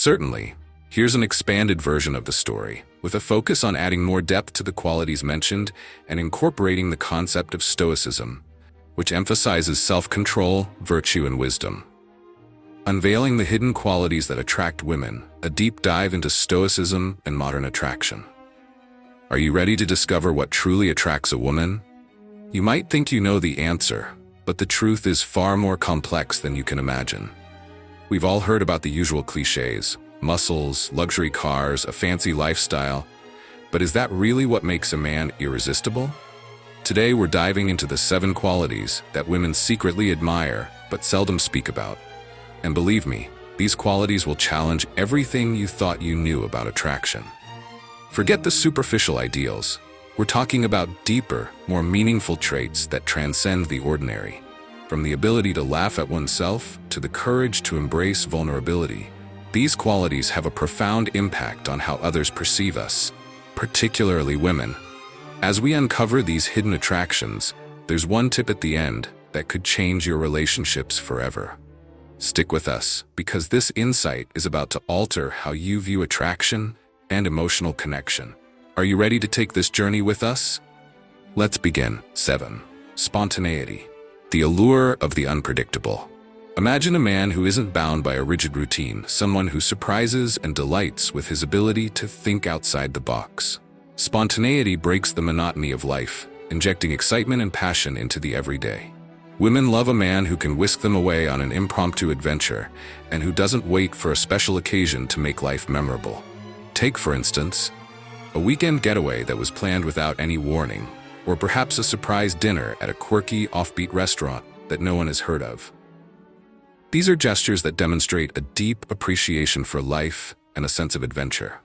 Certainly. Here's an expanded version of the story, with a focus on adding more depth to the qualities mentioned and incorporating the concept of Stoicism, which emphasizes self-control, virtue, and wisdom. Unveiling the hidden qualities that attract women, a deep dive into Stoicism and modern attraction. Are you ready to discover what truly attracts a woman? You might think you know the answer, but the truth is far more complex than you can imagine. We've all heard about the usual cliches: muscles, luxury cars, a fancy lifestyle. But is that really what makes a man irresistible? Today we're diving into the 7 qualities that women secretly admire but seldom speak about. And believe me, these qualities will challenge everything you thought you knew about attraction. Forget the superficial ideals. We're talking about deeper, more meaningful traits that transcend the ordinary. From the ability to laugh at oneself to the courage to embrace vulnerability, these qualities have a profound impact on how others perceive us, particularly women. As we uncover these hidden attractions, there's one tip at the end that could change your relationships forever. Stick with us, because this insight is about to alter how you view attraction and emotional connection. Are you ready to take this journey with us? Let's begin. 7. Spontaneity. The allure of the unpredictable. Imagine a man who isn't bound by a rigid routine, someone who surprises and delights with his ability to think outside the box. Spontaneity breaks the monotony of life, injecting excitement and passion into the everyday. Women love a man who can whisk them away on an impromptu adventure and who doesn't wait for a special occasion to make life memorable. Take, for instance, a weekend getaway that was planned without any warning, or perhaps a surprise dinner at a quirky, offbeat restaurant that no one has heard of. These are gestures that demonstrate a deep appreciation for life and a sense of adventure.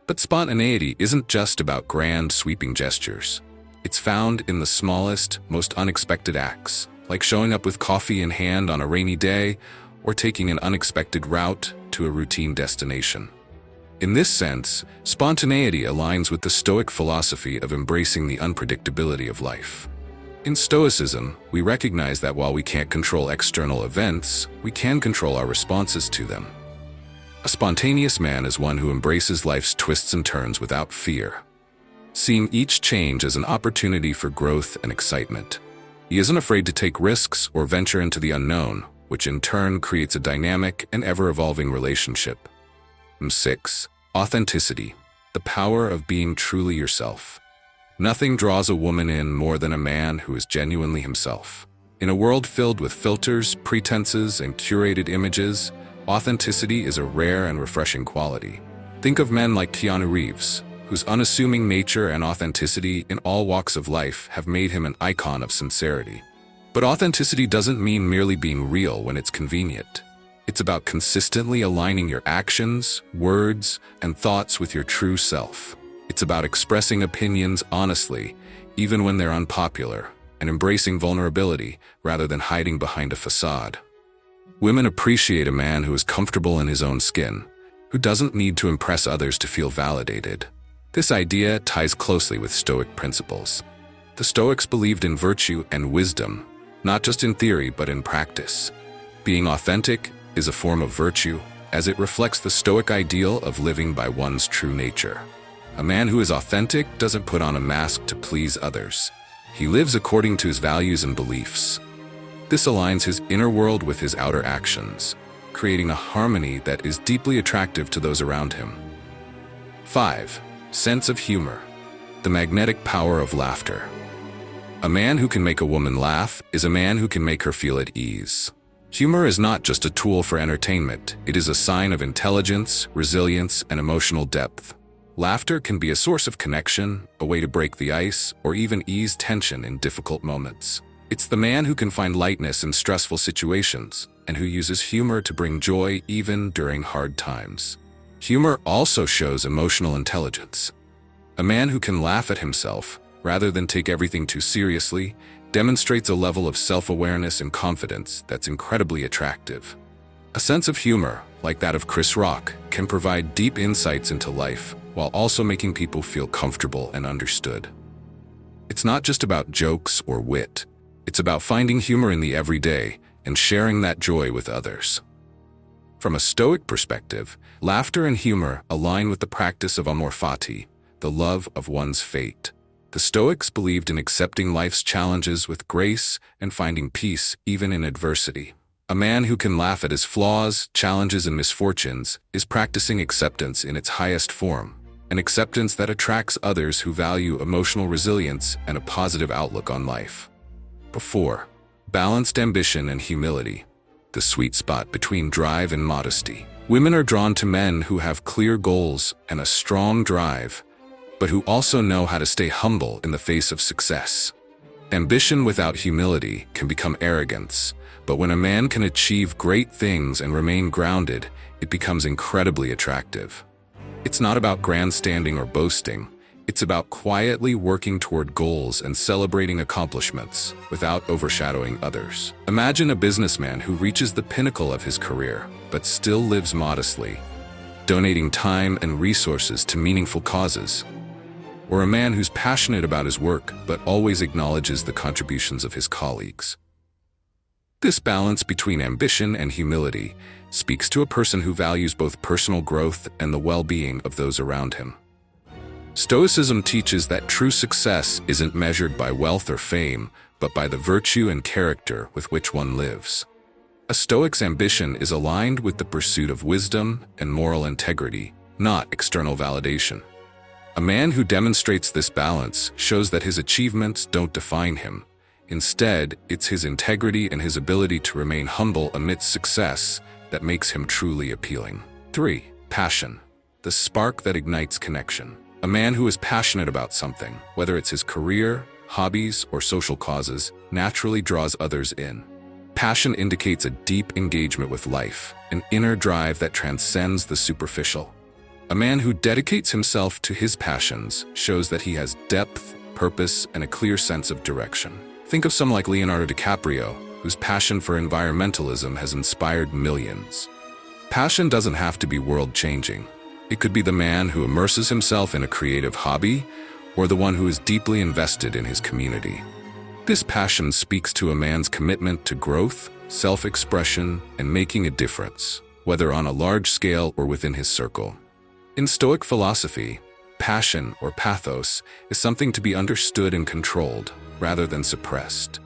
But spontaneity isn't just about grand, sweeping gestures. It's found in the smallest, most unexpected acts, like showing up with coffee in hand on a rainy day or taking an unexpected route to a routine destination. In this sense, spontaneity aligns with the Stoic philosophy of embracing the unpredictability of life. In Stoicism, we recognize that while we can't control external events, we can control our responses to them. A spontaneous man is one who embraces life's twists and turns without fear, seeing each change as an opportunity for growth and excitement. He isn't afraid to take risks or venture into the unknown, which in turn creates a dynamic and ever-evolving relationship. 6. Authenticity. The power of being truly yourself. Nothing draws a woman in more than a man who is genuinely himself. In a world filled with filters, pretenses, and curated images, authenticity is a rare and refreshing quality. Think of men like Keanu Reeves, whose unassuming nature and authenticity in all walks of life have made him an icon of sincerity. But authenticity doesn't mean merely being real when it's convenient. It's about consistently aligning your actions, words, and thoughts with your true self. It's about expressing opinions honestly, even when they're unpopular, and embracing vulnerability rather than hiding behind a facade. Women appreciate a man who is comfortable in his own skin, who doesn't need to impress others to feel validated. This idea ties closely with Stoic principles. The Stoics believed in virtue and wisdom, not just in theory but in practice. Being authentic is a form of virtue, as it reflects the Stoic ideal of living by one's true nature. A man who is authentic doesn't put on a mask to please others. He lives according to his values and beliefs. This aligns his inner world with his outer actions, creating a harmony that is deeply attractive to those around him. 5. Sense of humor. The magnetic power of laughter. A man who can make a woman laugh is a man who can make her feel at ease. Humor is not just a tool for entertainment, it is a sign of intelligence, resilience, and emotional depth. Laughter can be a source of connection, a way to break the ice, or even ease tension in difficult moments. It's the man who can find lightness in stressful situations, and who uses humor to bring joy even during hard times. Humor also shows emotional intelligence. A man who can laugh at himself, rather than take everything too seriously, demonstrates a level of self-awareness and confidence that's incredibly attractive. A sense of humor, like that of Chris Rock, can provide deep insights into life, while also making people feel comfortable and understood. It's not just about jokes or wit. It's about finding humor in the everyday and sharing that joy with others. From a Stoic perspective, laughter and humor align with the practice of amor fati, the love of one's fate. The Stoics believed in accepting life's challenges with grace and finding peace even in adversity. A man who can laugh at his flaws, challenges, and misfortunes is practicing acceptance in its highest form, an acceptance that attracts others who value emotional resilience and a positive outlook on life. 4. Balanced ambition and humility, the sweet spot between drive and modesty. Women are drawn to men who have clear goals and a strong drive, but who also know how to stay humble in the face of success. Ambition without humility can become arrogance, but when a man can achieve great things and remain grounded, it becomes incredibly attractive. It's not about grandstanding or boasting. It's about quietly working toward goals and celebrating accomplishments without overshadowing others. Imagine a businessman who reaches the pinnacle of his career, but still lives modestly, donating time and resources to meaningful causes. Or a man who's passionate about his work, but always acknowledges the contributions of his colleagues. This balance between ambition and humility speaks to a person who values both personal growth and the well-being of those around him. Stoicism teaches that true success isn't measured by wealth or fame, but by the virtue and character with which one lives. A Stoic's ambition is aligned with the pursuit of wisdom and moral integrity, not external validation. A man who demonstrates this balance shows that his achievements don't define him. Instead, it's his integrity and his ability to remain humble amidst success that makes him truly appealing. 3. Passion, the spark that ignites connection. A man who is passionate about something, whether it's his career, hobbies, or social causes, naturally draws others in. Passion indicates a deep engagement with life, an inner drive that transcends the superficial. A man who dedicates himself to his passions shows that he has depth, purpose, and a clear sense of direction. Think of someone like Leonardo DiCaprio, whose passion for environmentalism has inspired millions. Passion doesn't have to be world-changing. It could be the man who immerses himself in a creative hobby, or the one who is deeply invested in his community. This passion speaks to a man's commitment to growth, self-expression, and making a difference, whether on a large scale or within his circle. In Stoic philosophy, passion or pathos is something to be understood and controlled, rather than suppressed.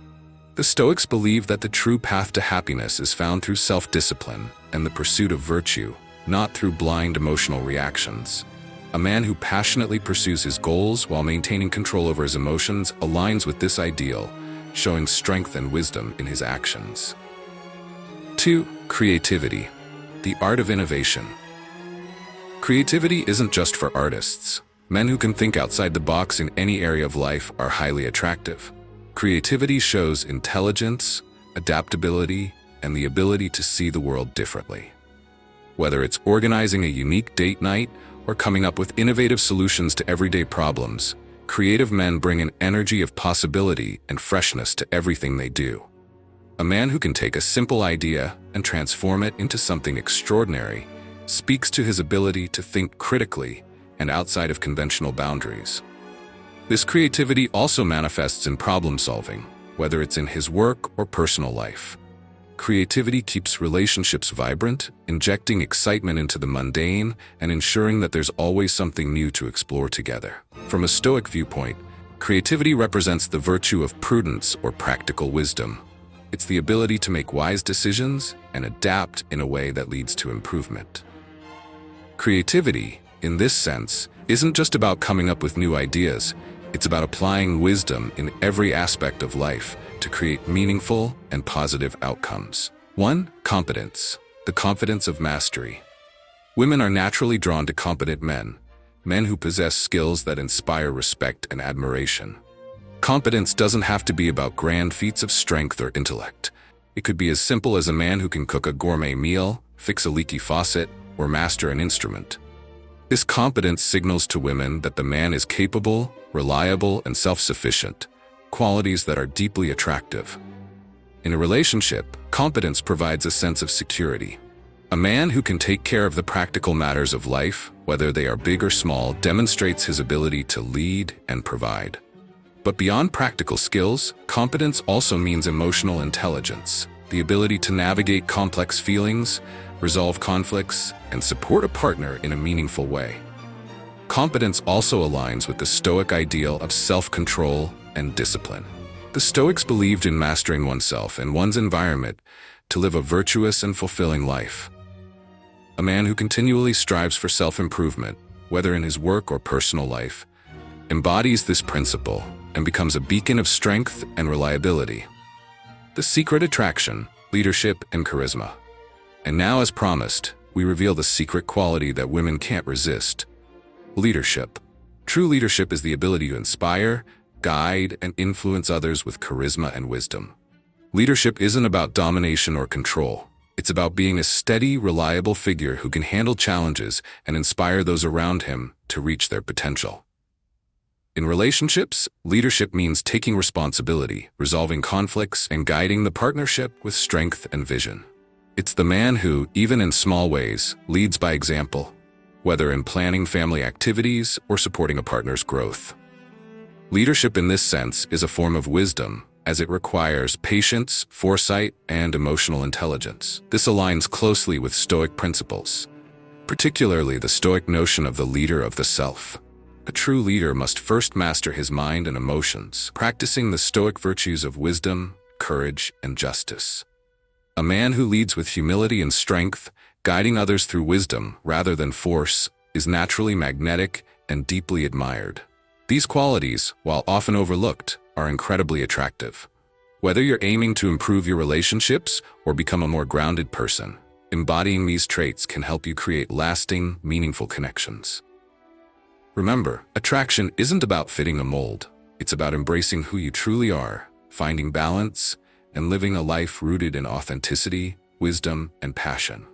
The Stoics believe that the true path to happiness is found through self-discipline and the pursuit of virtue, not through blind emotional reactions. A man who passionately pursues his goals while maintaining control over his emotions aligns with this ideal, showing strength and wisdom in his actions. 2. Creativity, the art of innovation. Creativity isn't just for artists. Men who can think outside the box in any area of life are highly attractive. Creativity shows intelligence, adaptability, and the ability to see the world differently. Whether it's organizing a unique date night or coming up with innovative solutions to everyday problems, creative men bring an energy of possibility and freshness to everything they do. A man who can take a simple idea and transform it into something extraordinary speaks to his ability to think critically and outside of conventional boundaries. This creativity also manifests in problem solving, whether it's in his work or personal life. Creativity keeps relationships vibrant, injecting excitement into the mundane and ensuring that there's always something new to explore together. From a Stoic viewpoint, creativity represents the virtue of prudence or practical wisdom. It's the ability to make wise decisions and adapt in a way that leads to improvement. Creativity, in this sense, isn't just about coming up with new ideas. It's about applying wisdom in every aspect of life to create meaningful and positive outcomes. 1. Competence, the confidence of mastery. Women are naturally drawn to competent men, men who possess skills that inspire respect and admiration. Competence doesn't have to be about grand feats of strength or intellect. It could be as simple as a man who can cook a gourmet meal, fix a leaky faucet, or master an instrument. This competence signals to women that the man is capable, reliable, and self-sufficient, qualities that are deeply attractive. In a relationship, competence provides a sense of security. A man who can take care of the practical matters of life, whether they are big or small, demonstrates his ability to lead and provide. But beyond practical skills, competence also means emotional intelligence, the ability to navigate complex feelings, resolve conflicts, and support a partner in a meaningful way. Competence also aligns with the Stoic ideal of self-control and discipline. The Stoics believed in mastering oneself and one's environment to live a virtuous and fulfilling life. A man who continually strives for self-improvement, whether in his work or personal life, embodies this principle and becomes a beacon of strength and reliability. The secret attraction, leadership, and charisma. And now, as promised, we reveal the secret quality that women can't resist: leadership. True leadership is the ability to inspire, guide, and influence others with charisma and wisdom. Leadership isn't about domination or control. It's about being a steady, reliable figure who can handle challenges and inspire those around him to reach their potential. In relationships, leadership means taking responsibility, resolving conflicts, and guiding the partnership with strength and vision. It's the man who, even in small ways, leads by example, whether in planning family activities or supporting a partner's growth. Leadership in this sense is a form of wisdom, as it requires patience, foresight, and emotional intelligence. This aligns closely with Stoic principles, particularly the Stoic notion of the leader of the self. A true leader must first master his mind and emotions, practicing the Stoic virtues of wisdom, courage, and justice. A man who leads with humility and strength, guiding others through wisdom rather than force, is naturally magnetic and deeply admired. These qualities, while often overlooked, are incredibly attractive. Whether you're aiming to improve your relationships or become a more grounded person, embodying these traits can help you create lasting, meaningful connections. Remember, attraction isn't about fitting a mold. It's about embracing who you truly are, finding balance, and living a life rooted in authenticity, wisdom, and passion.